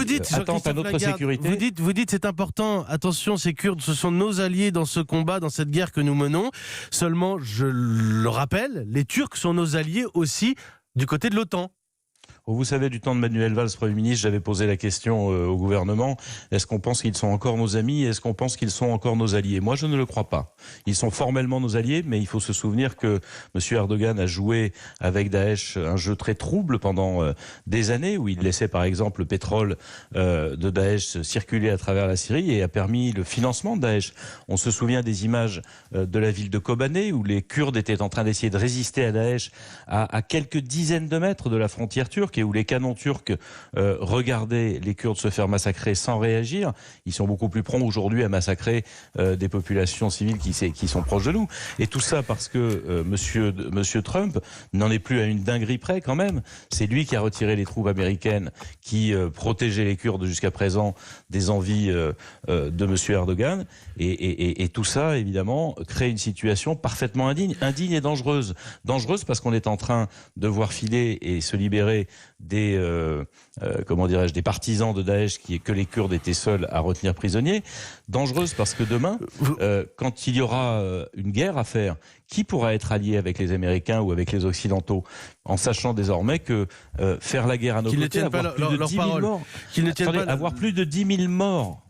vous dites, attentent à notre Lagarde, sécurité. vous dites c'est important, attention, ces Kurdes, ce sont nos alliés dans ce combat, dans cette guerre que nous menons. Seulement, je le rappelle, les Turcs sont nos alliés aussi du côté de l'OTAN. Vous savez, du temps de Manuel Valls, Premier ministre, j'avais posé la question au gouvernement. Est-ce qu'on pense qu'ils sont encore nos amis? Est-ce qu'on pense qu'ils sont encore nos alliés? Moi, je ne le crois pas. Ils sont formellement nos alliés, mais il faut se souvenir que M. Erdogan a joué avec Daesh un jeu très trouble pendant des années, où il laissait par exemple le pétrole de Daesh circuler à travers la Syrie et a permis le financement de Daesh. On se souvient des images de la ville de Kobané, où les Kurdes étaient en train d'essayer de résister à Daesh à quelques dizaines de mètres de la frontière turque, et où les canons turcs regardaient les Kurdes se faire massacrer sans réagir. Ils sont beaucoup plus prompts aujourd'hui à massacrer des populations civiles qui sont proches de nous. Et tout ça parce que monsieur Trump n'en est plus à une dinguerie près quand même. C'est lui qui a retiré les troupes américaines qui protégeaient les Kurdes jusqu'à présent des envies de monsieur Erdogan. Et tout ça, évidemment, crée une situation parfaitement indigne et dangereuse. Dangereuse parce qu'on est en train de voir filer et se libérer des partisans de Daesh que les Kurdes étaient seuls à retenir prisonniers. Dangereuse parce que demain, quand il y aura une guerre à faire, qui pourra être allié avec les Américains ou avec les Occidentaux, en sachant désormais que faire la guerre à nos côtés, avoir plus de 10 000 morts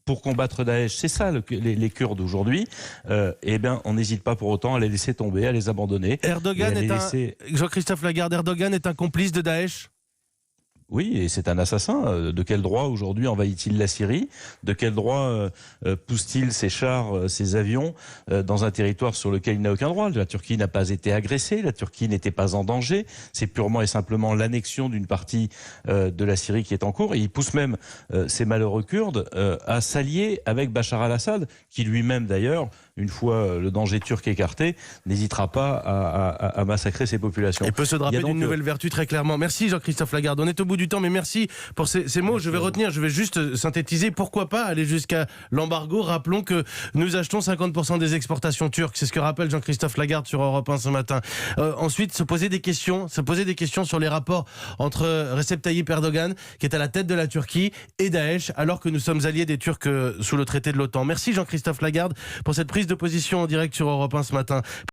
pour combattre Daesh, c'est ça les Kurdes aujourd'hui, eh bien on n'hésite pas pour autant à les laisser tomber, à les abandonner. Jean-Christophe Lagarde, Erdogan est un complice de Daesh? Oui, et c'est un assassin. De quel droit aujourd'hui envahit-il la Syrie? De quel droit pousse-t-il ses chars, ses avions dans un territoire sur lequel il n'a aucun droit? La Turquie n'a pas été agressée, la Turquie n'était pas en danger. C'est purement et simplement l'annexion d'une partie de la Syrie qui est en cours. Et il pousse même ces malheureux Kurdes à s'allier avec Bachar al-Assad, qui lui-même d'ailleurs, une fois le danger turc écarté, n'hésitera pas à massacrer ses populations. Il peut se draper d'une nouvelle vertu très clairement. Merci Jean-Christophe Lagarde. On est au bout du temps, mais merci pour ces mots. Je vais retenir, je vais juste synthétiser. Pourquoi pas aller jusqu'à l'embargo? Rappelons que nous achetons 50% des exportations turques. C'est ce que rappelle Jean-Christophe Lagarde sur Europe 1 ce matin. Ensuite, se poser des questions sur les rapports entre Recep Tayyip Erdogan, qui est à la tête de la Turquie, et Daesh, alors que nous sommes alliés des Turcs sous le traité de l'OTAN. Merci Jean-Christophe Lagarde pour cette prise de position en direct sur Europe 1 ce matin.